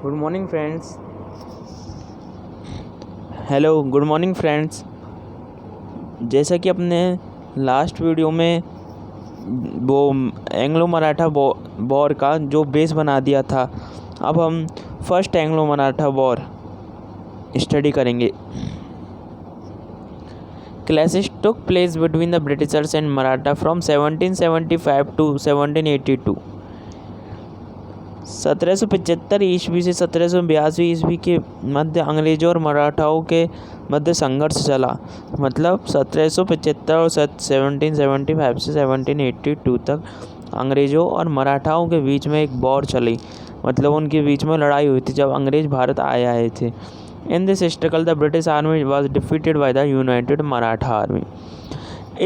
Good morning friends. Hello, good morning friends. जैसा कि अपने लास्ट वीडियो में वो एंग्लो मराठा वॉर का जो बेस बना दिया था, अब हम first Anglo Maratha war study करेंगे। Clashes took place between the Britishers and Maratha from 1775 to 1782। 1775 ईस्वी से 1782 ईस्वी के मध्य अंग्रेजों और मराठाओं के मध्य संघर्ष चला। मतलब 1775 और 1775 से 1782 तक अंग्रेजों और मराठाओं के बीच में एक वॉर चली। मतलब उनके बीच में लड़ाई हुई थी जब अंग्रेज भारत आए थे। In this struggle the British army was defeated by the United Maratha army.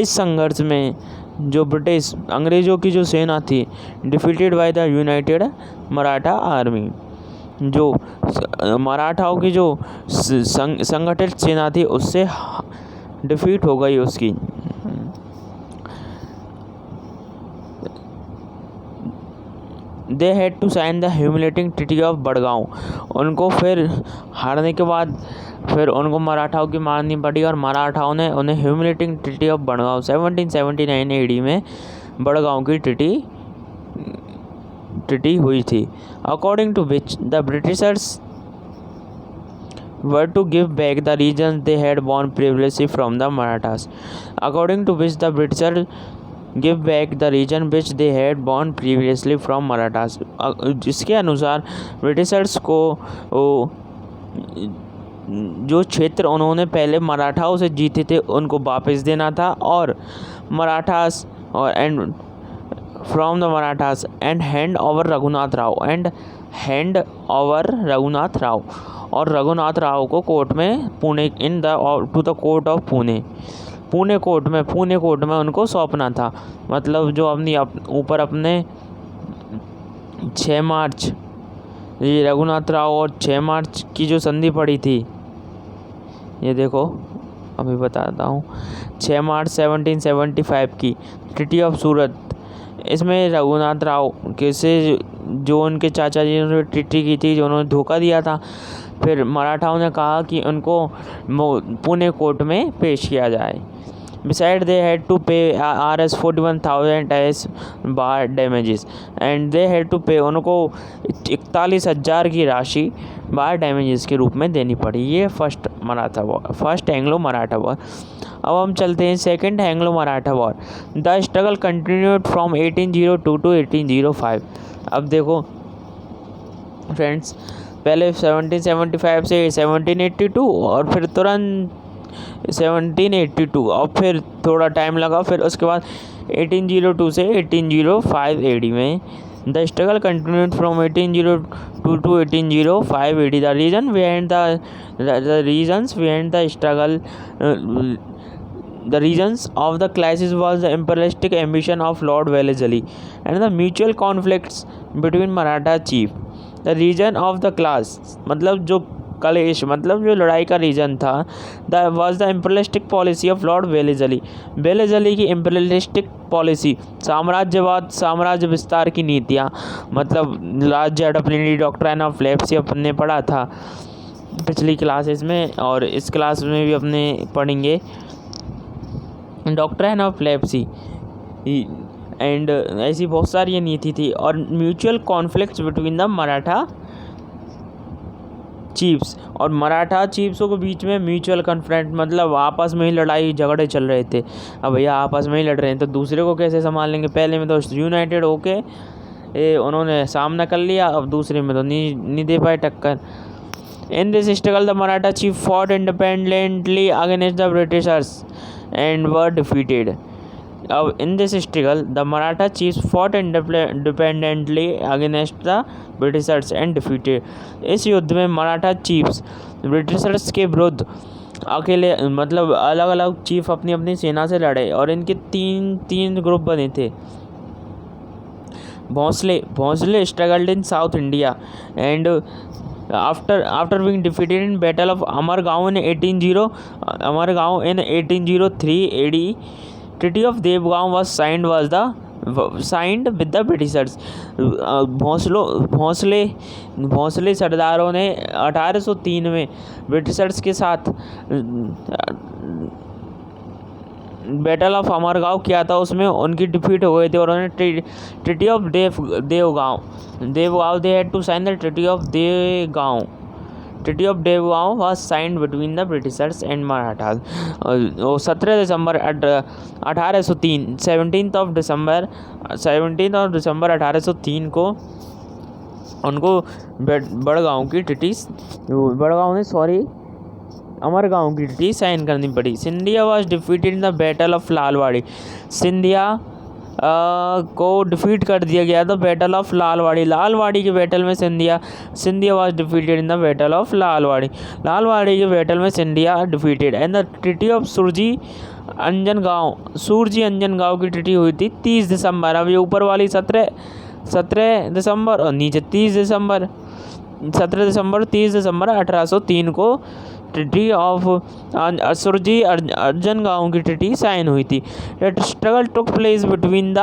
इस संघर्ष में जो ब्रिटिश अंग्रेज़ों की जो सेना थी, defeated by the United Maratha army, जो मराठाओं की जो संगठित सेना थी उससे डिफीट हो गई उसकी। They had to sign the humiliating treaty of Wadgaon. उनको फिर हारने के बाद फिर उनको मराठाओं की मारनी पड़ी और मराठाओं ने उन्हें humiliating treaty of Wadgaon 1779 AD में बड़गांव की ट्रीटी हुई थी। According to which the Britishers were to give back the regions they had won previously from the Marathas. According to which the Britishers give back the region which they had won previously from Marathas. जिसके अनुसार Britishers को जो क्षेत्र उन्होंने पहले मराठाओं से जीते थे उनको वापस देना था, और मराठास और and from the Marathas and hand over Raghunath Rao और रघुनाथ राव को कोर्ट में Pune in the two the court of Pune court में उनको सौंपना था। मतलब जो अपनी ऊपर अपने 6 मार्च ये रघुनाथ राव और 6 मार्च की जो संधि पड़ी थी, ये देखो अभी बताता हूँ, 6 मार्च 1775 की ट्रीटी ऑफ सूरत। इसमें रघुनाथ राव के से जो उनके चाचा जी ने ट्रीटी की थी, जो उन्होंने धोखा दिया था, फिर मराठाओं ने कहा कि उनको पुणे कोर्ट में पेश किया जाए। Besides, they had to pay Rs 41,000 as bar damages and they had to pay, उनको 41,000 की राशि बार डैमेजेस के रूप में देनी पड़ी। ये फर्स्ट एंग्लो मराठा वॉर। अब हम चलते हैं second Anglo Maratha war. The struggle continued from 1802 to 1805। अब देखो फ्रेंड्स, पहले 1775 से 1782 और फिर तुरंत 1782 और फिर थोड़ा टाइम लगा, फिर उसके बाद 1802 से 1805 एडी में the struggle continued from 1802 to 1805 AD. The reason behind the struggle The reasons of the clashes was the imperialistic ambition of Lord Wellesley and the mutual conflicts between Maratha chief. The reason of the clash मतलब जो कलेश मतलब जो लड़ाई का reason था, was the imperialistic policy of Lord Wellesley. Wellesley की imperialistic policy, साम्राज्य विस्तार की नीतियाँ, मतलब राज्य हड़पने डॉक्ट्राइन ऑफ लेप्सी अपने पढ़ा था पिछली क्लासेस में, और इस क्लास में भी अपने पढ़ेंगे डॉक्ट्राइन ऑफ लेप्सी एंड ऐसी बहुत सारी नीति थी। और mutual conflicts between the Maratha chiefs, और मराठा चीफ्सों के बीच में म्यूचुअल कॉन्फ्लिक्ट मतलब आपस में ही लड़ाई झगड़े चल रहे थे। अब भैया आपस में ही लड़ रहे हैं तो दूसरे को कैसे संभाल लेंगे। पहले में तो यूनाइटेड होके उन्होंने सामना कर लिया, अब दूसरे में तो नहीं दे पाए टक्कर। In this struggle the Maratha chief fought independently against the Britishers and were defeated. In this struggle, the Maratha chiefs fought independently against the Britishers and defeated. इस युद्ध में मराठा चीफ्स ब्रिटिशर्स के विरुद्ध अकेले मतलब अलग अलग चीफ अपनी अपनी सेना से लड़े, और इनके तीन ग्रुप बने थे। Bhonsle struggled in South India and after being defeated in battle of Amargaon in 1803 AD, Treaty of Devgaon was signed was the signed with the Britishers. Bhonsle सरदारों ने 1803 में ब्रिटिशर्स के साथ बैटल ऑफ अमरगांव किया था, उसमें उनकी डिफीट हो गई थी और उन्होंने treaty of Deogaon they had to sign the treaty of Deogaon. Treaty of Deogaon was signed between the Britishers and Marathas. 17 दिसंबर 1803 17 दिसंबर 1803 को उनको अमरगांव की ट्रिटी साइन करनी पड़ी। Scindia was defeated in the battle of Lalwari. Scindia को डिफीट कर दिया गया था बैटल ऑफ लालवाड़ी के बैटल में Scindia was defeated in the battle of Lalwadi के बैटल में Scindia defeated. And the treaty of Surji Anjangaon की ट्रिटी हुई थी 30 दिसंबर। अब ये ऊपर वाली 17 दिसंबर और नीचे 30 दिसंबर 1803 को ट्रिटी ऑफ सूरजी अंजनगांव की ट्रिटी साइन हुई थी। The struggle took place between the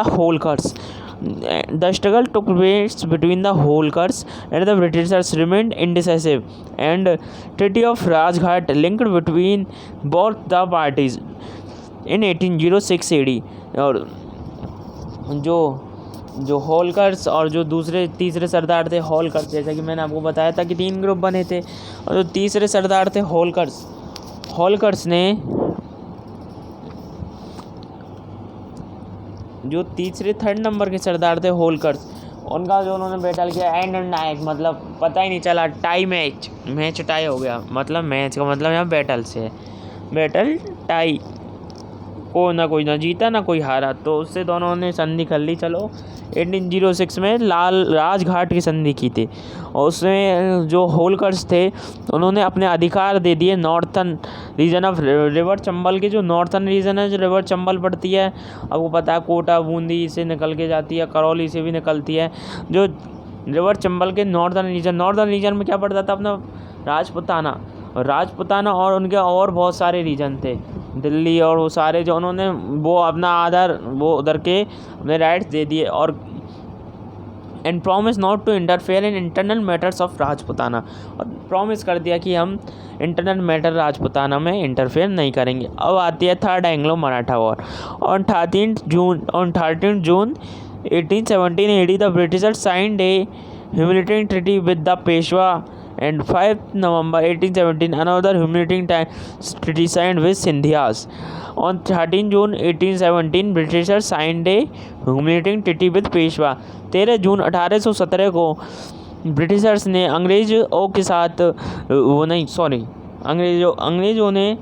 Holkars and the Britishers remained indecisive, and Treaty of Rajghat linked between both the parties in 1806 AD। और जो होलकर्स और जो तीसरे सरदार थे होलकर्स, जैसा कि मैंने आपको बताया था कि 3 ग्रुप बने थे, और जो तीसरे सरदार थे होलकर्स ने जो थर्ड नंबर के सरदार थे होलकर्स, उनका जो उन्होंने बैटल किया एंड नायक, मतलब पता ही नहीं चला, मैच टाई हो गया। मतलब मैच का मतलब यहाँ बैटल से है, बैटल टाई, कोई ना जीता ना कोई हारा, तो उससे दोनों ने संधि कर ली। चलो 1806 में राजघाट की संधि की थी, और उसमें जो होलकर्स थे उन्होंने अपने अधिकार दे दिए northern region of river Chambal के। जो नॉर्थन रीजन है, जो रिवर चंबल पड़ती है, आपको पता है कोटा बूंदी से निकल के जाती है, करौली से भी निकलती है। जो रिवर चंबल के नॉर्थन रीजन में क्या पड़ता था अपना राजपुताना और उनके और बहुत सारे रीजन थे, दिल्ली और वो सारे, जो उन्होंने वो उधर के अपने राइट्स दे दिए, और and promise not to interfere in internal matters of Rajputana, और प्रॉमिस कर दिया कि हम इंटरनल मैटर राजपुताना में इंटरफेयर नहीं करेंगे। अब आती है third Anglo Maratha war. On 13 June 1817 AD the Britishers signed A humiliating treaty with the Peshwa, and 5 November 1817 another humiliating treaty signed with Sindhias. On 13 June 1817 Britishers signed a humiliating treaty with Peshwa. 13 जून 1817 को Britishers ने अंग्रेजों के साथ अंग्रेजों ने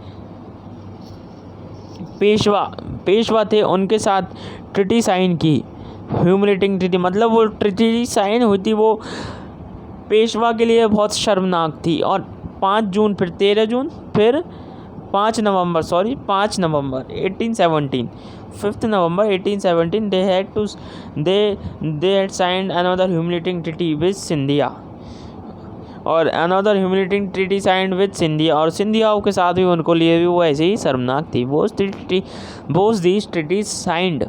पेशवा थे उनके साथ ट्रिटी साइन की। ह्यूमिलेटिंग ट्रिटी मतलब वो ट्रिटी साइन हुई थी, वो पेशवा के लिए बहुत शर्मनाक थी। और 5 नवंबर 1817 they had signed another humiliating treaty with Sindhia, और another humiliating treaty signed with Sindhia, और सिंधियाओं के साथ भी उनको लिए भी वो ऐसे ही शर्मनाक थी। both these treaties signed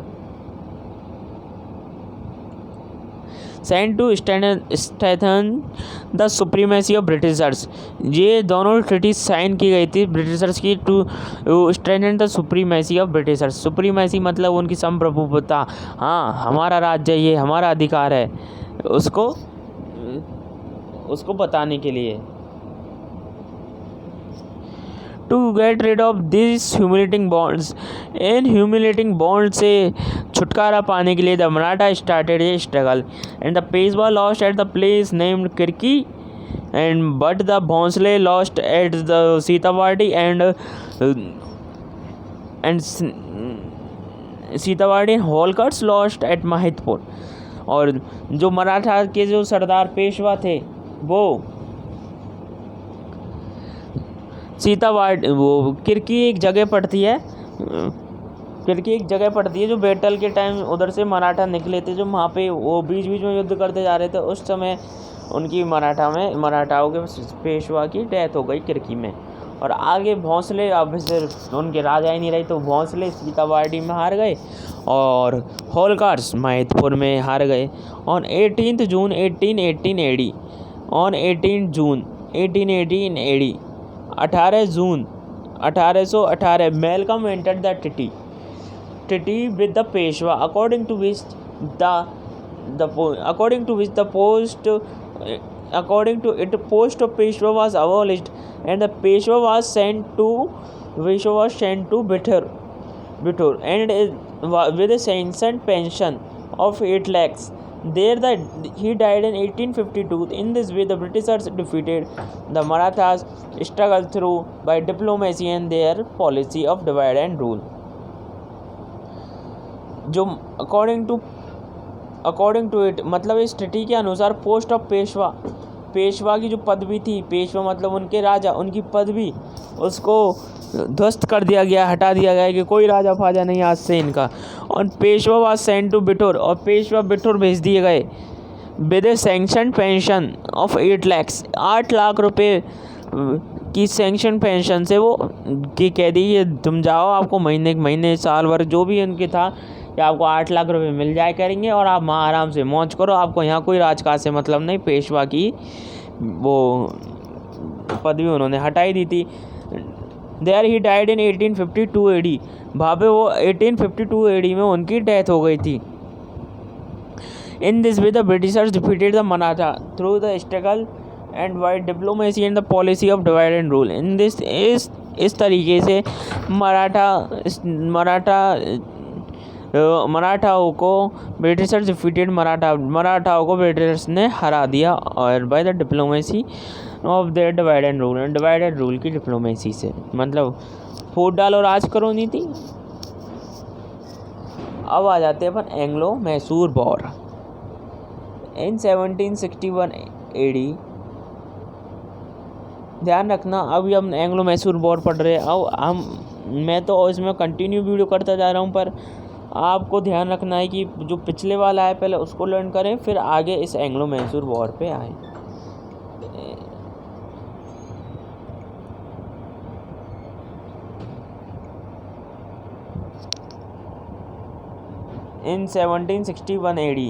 to strengthen the supremacy of Britishers। ये दोनों ट्रिटी साइन की गई थी ब्रिटिशर्स की, to strengthen the supremacy of Britishers। Supremacy मतलब उनकी संप्रभुता, हाँ हमारा राज्य, ये हमारा अधिकार है, उसको बताने के लिए। To get rid of these humiliating bonds, in humiliating bonds से छुटकारा पाने के लिए the Maratha started a struggle, and the Peshwa lost at the place named Kirki, but the Bhonsle lost at the Sitawadi, and Holkars lost at Mahidpur। और जो मराठा के जो सरदार पेशवा थे वो किरकी एक जगह पड़ती है जो बैटल के टाइम उधर से मराठा निकले थे, जो वहाँ पे वो बीच में युद्ध करते जा रहे थे, उस समय उनकी मराठाओं के पेशवा की डेथ हो गई किरकी में। और आगे भोंसले, अब सिर्फ उनके राजा ही नहीं रहे तो भोंसले सीताबाड़ी में हार गए और होलकर्स मैहतपुर में हार गए। On 18 June 1818 AD, on 18 June 1818 AD, 18 June 1818 Malcolm entered the treaty with the Peshwa, according to which post of Peshwa was abolished and the Peshwa was sent to Bithur and with a sanctioned pension of 8 lakhs. There he died in 1852. In this way, the Britishers defeated the Marathas' struggle through by diplomacy and their policy of divide and rule. जो according to it मतलब इस treaty के अनुसार post of Peshwa की जो पदवी थी, पेशवा मतलब उनके राजा, उनकी पदवी उसको ध्वस्त कर दिया गया, हटा दिया गया कि कोई राजा फाजा नहीं आज से इनका। और Peshwa was sent to Bithoor, और पेशवा बिठूर भेज दिए गए with a sanction pension of 8 lakhs, 8 lakh रुपए की सैंक्शन पेंशन से वो कि कह दी तुम जाओ, आपको महीने साल भर जो भी उनके था कि आपको 8 लाख रुपए मिल जाए करेंगे और आप वहाँ आराम से मौज करो, आपको यहाँ कोई राजकाज से मतलब नहीं। पेशवा की वो पदवी उन्होंने हटाई दी थी। There he died in 1852 AD, भावे वो 1852 एडी में उनकी डेथ हो गई थी। In this way the Britishers defeated the Maratha through the struggle and by diplomacy and the policy of divide and rule. In this इस तरीके से मराठाओं को ब्रिटिशर्स डिफीटेड, मराठाओं को ब्रिटिशर्स ने हरा दिया और by the diplomacy of their divide and rule की डिप्लोमेसी से, मतलब फूट डालो राज करो नीति। अब आ जाते हैं अपन Anglo Mysore war in 1761 AD. ध्यान रखना अभी हम एंग्लो मैसूर वॉर पढ़ रहे हैं। अब मैं तो इसमें कंटिन्यू वीडियो करता जा रहा हूँ, पर आपको ध्यान रखना है कि जो पिछले वाला है पहले उसको लर्न करें, फिर आगे इस एंग्लो मैसूर वॉर पे आए। In 1761 AD,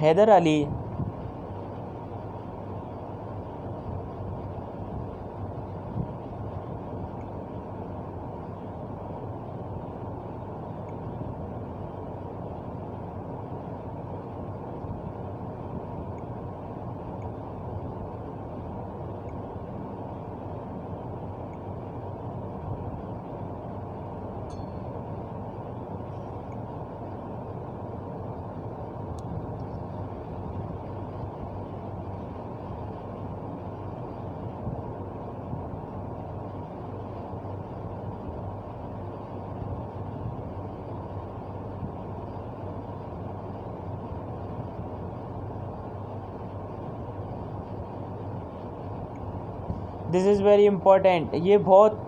Hyder Ali this is very important. ये बहुत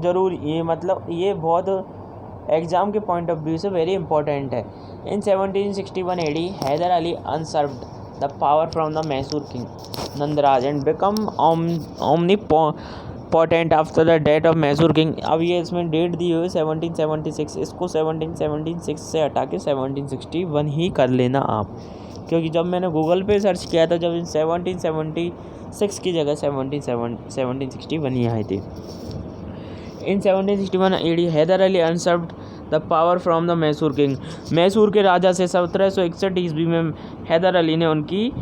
ज़रूरी, ये मतलब ये बहुत एग्ज़ाम के पॉइंट ऑफ व्यू से वेरी इंपॉर्टेंट है। In 1761 AD Hyder Ali usurped the power from the Mysore king Nandraj and become omnipotent after the death of Mysore king. अब ये इसमें डेट दी हुई 1776, इसको 1776 से हटा के 1761 ही कर लेना आप, क्योंकि जब मैंने गूगल पे सर्च किया था जब 1776 की जगह 1761 ही आई थी। In 1761 AD Hyder Ali usurped the power from the Mysore king. Mysore के राजा से 1761 ईस्वी में हैदर अली ने उनकी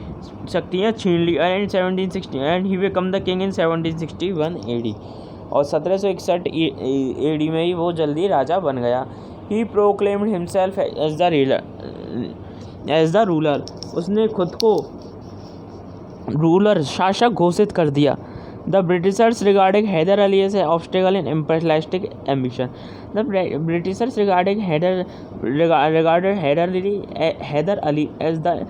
शक्तियाँ छीन ली and 1760 and he become the king in 1761 AD, और 1761 AD में ही वो जल्दी राजा बन गया। He proclaimed himself as the ruler, उसने खुद को रूलर शासक घोषित कर दिया। The Britishers regarding Hyder Ali as a obstacle in imperialistic ambition. The Britishers regarding Hyder Ali as the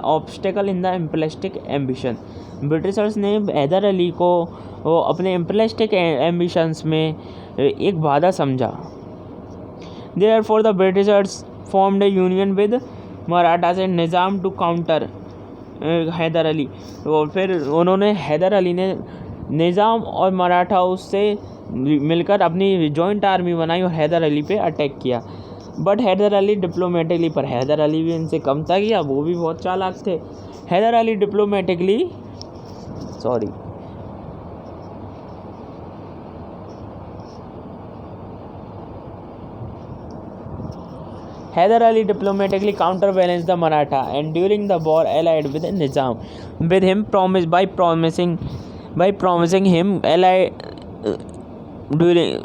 obstacle in the imperialistic ambition. Britishers ने हैदर अली को अपने इम्पेरियलिस्टिक एम्बिशंस में एक बाधा समझा। Therefore, the Britishers formed a union with Marathas and Nizam to counter Haider Ali. और फिर उन्होंने हैदर अली ने निज़ाम और मराठा उससे मिलकर अपनी जॉइंट आर्मी बनाई और हैदर अली पे अटैक किया। बट हैदर अली डिप्लोमेटिकली, पर हैदर अली भी इनसे कम था कि अब वो भी बहुत चालाक थे। Hyder Ali diplomatically Hyder Ali diplomatically counterbalanced the Maratha and during the war allied with Nizam with him by promising him during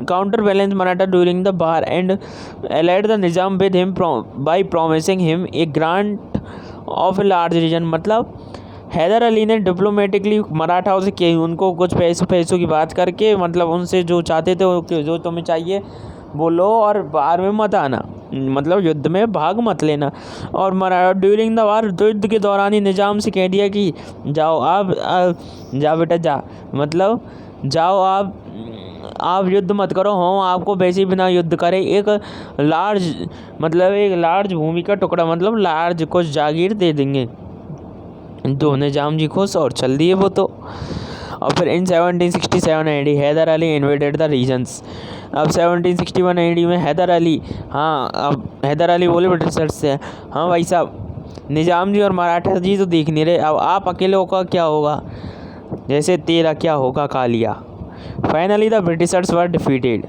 counterbalanced Maratha during the war and allied the Nizam with him by promising him a grant of a large region। मतलब हैदर अली ने diplomatically मराठाओं से किए, उनको कुछ पैसों की बात करके, मतलब उनसे जो चाहते थे, जो तुम्हें चाहिए बोलो और वार में मत आना, मतलब युद्ध में भाग मत लेना। और ड्यूरिंग द वार, युद्ध के दौरान ही निज़ाम से कह दिया कि जाओ आप जा बेटा जा, मतलब जाओ आप युद्ध मत करो, हम आपको वैसे ही बिना युद्ध करे एक लार्ज भूमि का टुकड़ा, मतलब लार्ज कुछ जागीर दे देंगे। तो निज़ाम जी खुश और चल दिए वो तो। और फिर in 1767 AD Hyder Ali invaded the regions. अब 1761 AD में हैदर अली बोले ब्रिटिशर्स से, हाँ भाई साहब, निज़ाम जी और मराठा जी तो देख नहीं रहे, अब आप अकेले का क्या होगा, जैसे तेरा क्या होगा Kalia. Finally the Britishers were defeated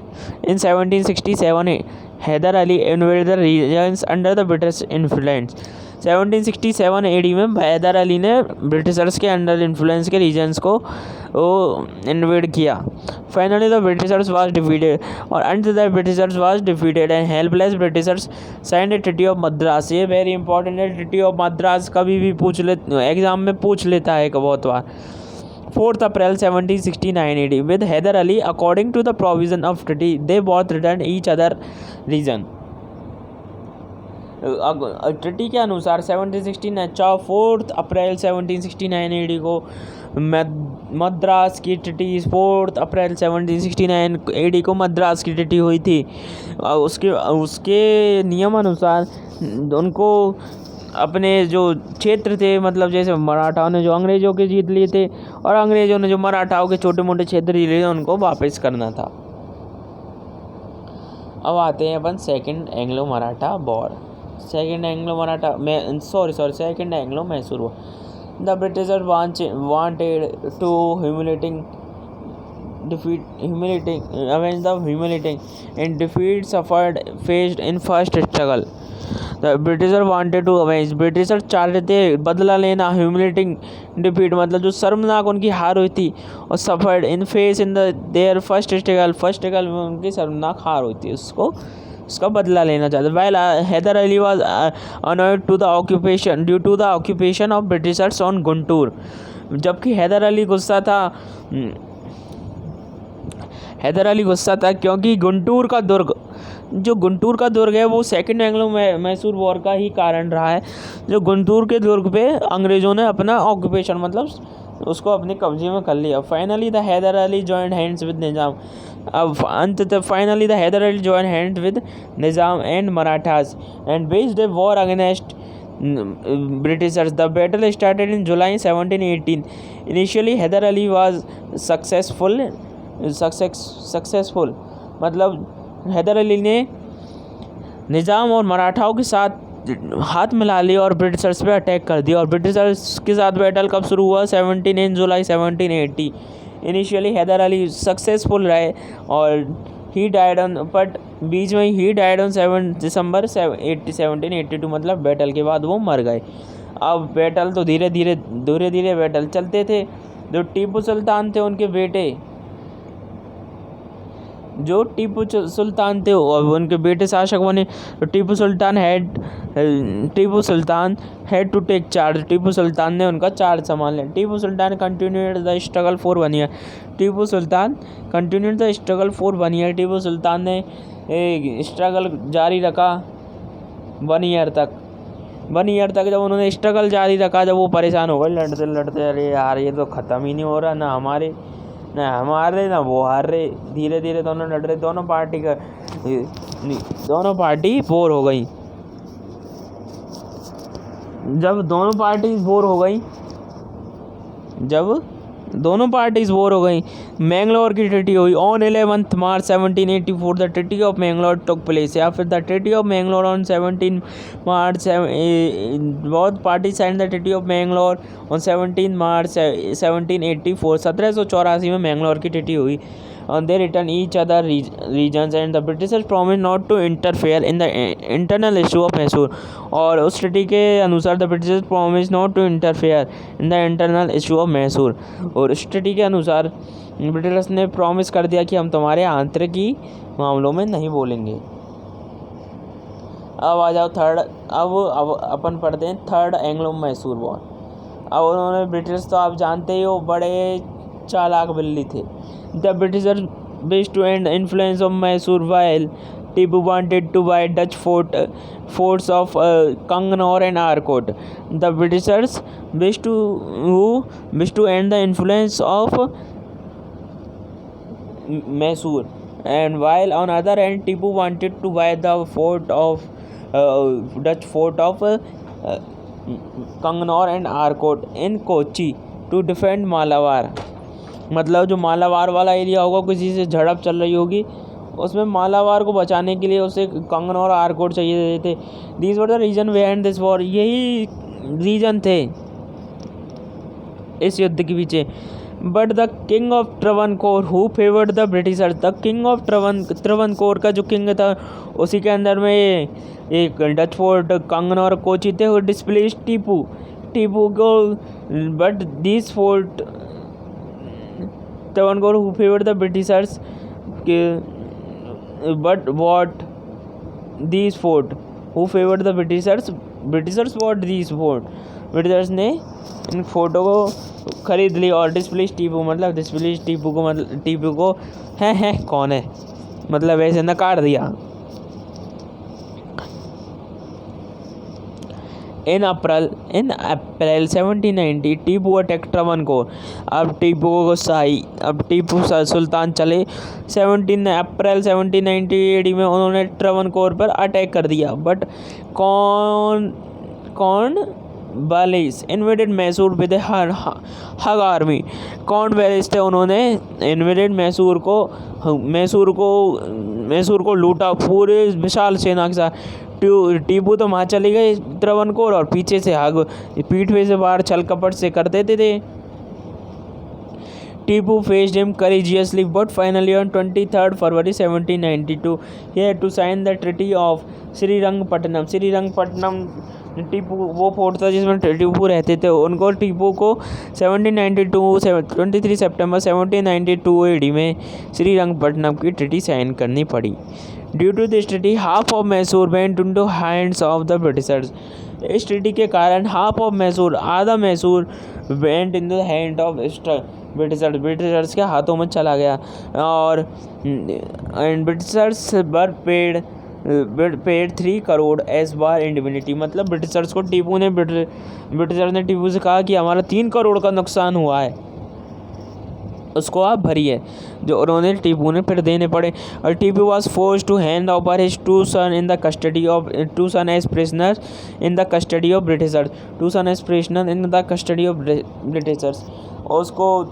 in 1767। Hyder Ali invaded the regions under the British influence. 1767 AD में हैदर अली ने ब्रिटिशर्स के अंडर इन्फ्लुएंस के रीजन्स को इन्वेड किया। Finally the Britishers was defeated, और अंत the Britishers was defeated and helpless Britishers signed a treaty of Madras. ये very important है, ट्रीटी ऑफ मद्रास कभी भी एग्जाम में पूछ लेता है बहुत बार। 4 अप्रैल 1769 AD with Hyder Ali, according to the provision of treaty, they both returned each other region। Treaty के अनुसार 4 अप्रैल 1769 AD को मद्रास की ट्रिटी, 4 अप्रैल 1769 AD को मद्रास की ट्रिटी हुई थी। उसके नियम अनुसार उनको अपने जो क्षेत्र थे, मतलब जैसे मराठाओं ने जो अंग्रेज़ों के जीत लिए थे और अंग्रेज़ों ने जो मराठाओं के छोटे मोटे क्षेत्र जीत लिए, उनको वापस करना था। अब आते हैं अपन second Anglo Maratha war. Second Anglo Mysore war. The Britishers wanted to avenge the humiliating and defeat suffered faced in first struggle। The Britishers wanted to avenge, britisher चाहते थे बदला लेना, humiliating defeat मतलब जो शर्मनाक उनकी हार हुई थी, और suffered in face in their first struggle में उनकी शर्मनाक हार हुई थी, उसका बदला लेना चाहते। While Hyder Ali was annoyed to the occupation due to the occupation of Britishers on Guntur, जबकि हैदर अली गुस्सा था क्योंकि गुंटूर का दुर्ग है वो सेकंड एंग्लो मैसूर वॉर का ही कारण रहा है। जो गुंटूर के दुर्ग पे अंग्रेज़ों ने अपना ऑक्यूपेशन, मतलब उसको अपने कब्जे में कर लिया। Finally the Hyder Ali joined hands with Nizam. अब अंततः finally the Hyder Ali joined hands with Nizam and Marathas and waged a war against Britishers। The battle started in July 1718। Initially Hyder Ali was successful, मतलब हैदर अली ने निज़ाम और मराठाओं के साथ हाथ मिला लिया और ब्रिटिशर्स पे अटैक कर दिया। और ब्रिटिशर्स के साथ बैटल कब शुरू हुआ? 17 जुलाई 1780। इनिशियली हैदर अली सक्सेसफुल रहे और ही डाइड ऑन 7 दिसंबर 1782, मतलब बैटल के बाद वो मर गए। अब बैटल तो धीरे धीरे बैटल चलते थे। जो टीपू सुल्तान थे उनके बेटे, और उनके बेटे शासक बने। तो Tipu Sultan had to take charge. Tipu Sultan ने उनका चार्ज संभाल लिया। Tipu Sultan continued the struggle for 1 year. Tipu Sultan ने स्ट्रगल जारी रखा 1 ईयर तक। जब उन्होंने स्ट्रगल जारी रखा, जब वो परेशान हो गए लड़ते, अरे यार ये तो ख़त्म ही नहीं हो रहा, ना हमारे ना हम हार रहे ना वो हार रहे, धीरे धीरे दोनों लड़ रहे, दोनों पार्टी बोर हो गई। जब दोनों पार्टीज बोर हो गई, मैंगलोर की ट्रीटी हुई। On 11 March 1784 the treaty of Mangalore took place. या फिर the treaty of Mangalore on 17 March, both party signed the treaty of Mangalore on 17 मार्च 1784। 1784 में मैंगलोर की ट्रीटी हुई। they return each other regions and the Britishers promised not to interfere in the internal issue of Mysore। और उस treaty के अनुसार the Britishers promised not to interfere in the internal issue of Mysore। और इस treaty के अनुसार Britishers ने promise कर दिया कि हम तुम्हारे आंतरिक मामलों में नहीं बोलेंगे। अब आ जाओ अब अपन पढ़ते हैं थर्ड एंग्लो मैसूर वॉर। अब उन्होंने ब्रिटिशर्स तो आप जानते ही हो बड़े चालाक बिल्ली थे। The Britishers wished to end the influence of Mysore while Tipu wanted to buy Dutch forts of Kanganor and Arcot। The Britishers wished to end the influence of Mysore, and while on other hand Tipu wanted to buy the Dutch fort of Kanganor and Arcot in Kochi to defend Malawar। मतलब जो मालावार वाला area होगा, किसी से झड़प चल रही होगी, उसमें मालावार को बचाने के लिए उसे कंगन और आरकोट चाहिए थे। These were the reason behind this war. यही रीजन थे इस युद्ध के पीछे। But the king of Travancore who favoured the Britishers. The king of Travancore का जो किंग था, उसी के अंदर में एक डच फोर्ट कंगन और कोची थे। वो डिस्प्लेस टीपू को। But this fort Travancore who favored the Britishers, but what these fort who favored the Britishers what these fort। Britishers ने इन फोटो को खरीद ली और डिस्प्लेस टीपू को है कौन है मतलब ऐसे नकार दिया। In April 1790 Tipu attack Travancore. अब टीपू सुल्तान चले 17 अप्रैल 1790 में उन्होंने ट्रवनकोर पर अटैक कर दिया। But Cornwallis invaded Mysore with hug army. Cornwallis थे, उन्होंने इन्वेडेड मैसूर को लूटा पूरे विशाल सेना के साथ। टीपू तो वहाँ चले गए ट्रवनकोर और पीछे से पीठ पे से बाहर छल कपट से कर देते थे। Tipu faced him courageously but finally on 23rd February 1792 he had to sign the treaty of Srirangapatna. Tipu वो फोर्ट था जिसमें टीपू रहते थे, उनको टीपू को 23 सितंबर 1792 AD में श्रीरंगपट्टनम की ट्रीटी साइन करनी पड़ी। Due to this treaty half of Mysore went into hands of the Britishers. इस ट्रीटी के कारण हाफ ऑफ मैसूर, आधा Mysore went in the hand of Britishers के हाथों में चला गया। और Britishers were paid 3 crore as war indemnity. मतलब ब्रिटिशर्स ने टीपू से कहा कि हमारा 3 करोड़ का नुकसान हुआ है, उसको आप भरिए, जो उन्होंने टीपू ने फिर देने पड़े। और Tipu was forced to hand over his 2 son in the custody of Britishers. और उसको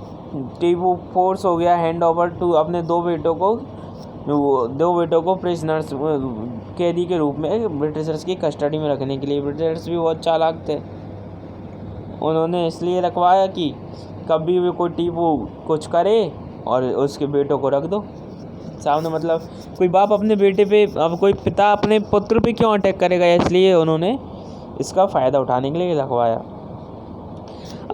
टीपू फोर्स हो गया हैंड ओवर टू अपने दो बेटों को प्रिजनर्स कैदी के रूप में ब्रिटिशर्स की कस्टडी में रखने के लिए। ब्रिटिशर्स भी बहुत चालाक थे, उन्होंने इसलिए रखवाया कि कभी भी कोई टीपू कुछ करे और उसके बेटों को रख दो सामने। मतलब कोई बाप अपने बेटे पे, अब कोई पिता अपने पुत्र पे क्यों अटैक करेगा, इसलिए उन्होंने इसका फ़ायदा उठाने के लिए रखवाया।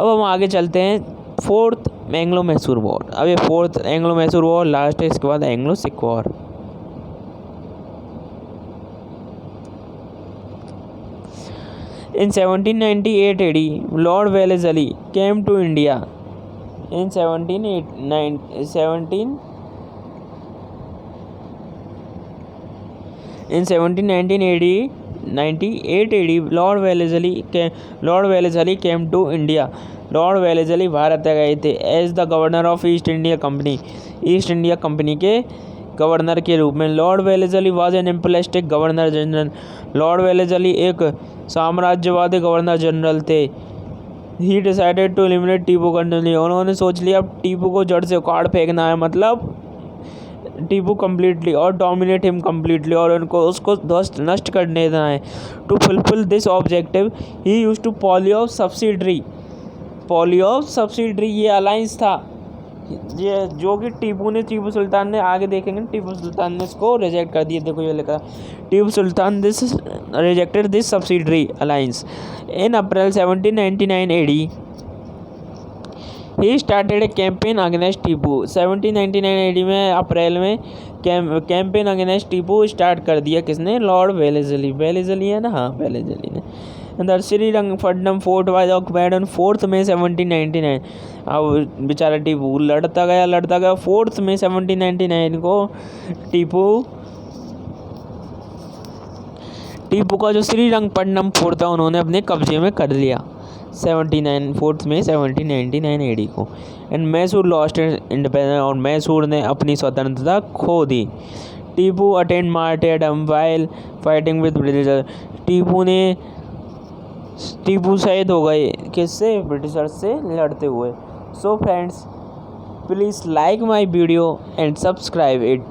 अब हम आगे चलते हैं फोर्थ एंग्लो मैसूर वॉर। अब ये fourth Anglo Mysore war last है, इसके बाद Anglo Sikh war. In 1798 AD, Lord Wellesley came to India. In 1798 AD, Lord Wellesley came to India. Lord Wellesley Bharat आ गए थे as the governor of East India company के governor के रूप में। Lord Wellesley was an imperialistic governor general. Lord Wellesley एक साम्राज्यवादी governor general थे। He decided to eliminate Tipu continue. उन्होंने सोच लिया अब टीपू को जड़ से उखाड़ फेंकना है, मतलब टीपू कम्प्लीटली और डोमिनेट हिम कम्प्लीटली, और उसको नष्ट कर देना है। To fulfil this objective he used to policy of subsidiary ये अलायंस था, ये जो कि टीपू सुल्तान ने, आगे देखेंगे टीपू सुल्तान ने इसको रिजेक्ट कर दिया। देखो ये लिखा, Tipu Sultan this rejected this subsidiary alliance in April 1799 AD। He started a campaign against Tipu. 1799 AD में अप्रैल में कैंपेन अगेंस्ट टीपू स्टार्ट कर दिया। किसने? लॉर्ड वेलेस्ली है ना, हाँ वेलेस्ली ने। अंदर Srirangapatnam fort was occupied on 4 मई 1799। अब बेचारा टीपू लड़ता गया 4 मई 1799 को टीपू का जो श्रीरंगपट्टनम फोर्ट था उन्होंने अपने कब्जे में कर लिया 4 मई 1799 AD को। एंड मैसूर लॉस्ट इंडिपेंडेंस, और मैसूर ने अपनी स्वतंत्रता खो दी। Tipu attained martyrdom while fighting with Britisher. Tipu शहीद हो गए, किससे? ब्रिटिशर से लड़ते हुए। So friends, please like my video and subscribe it.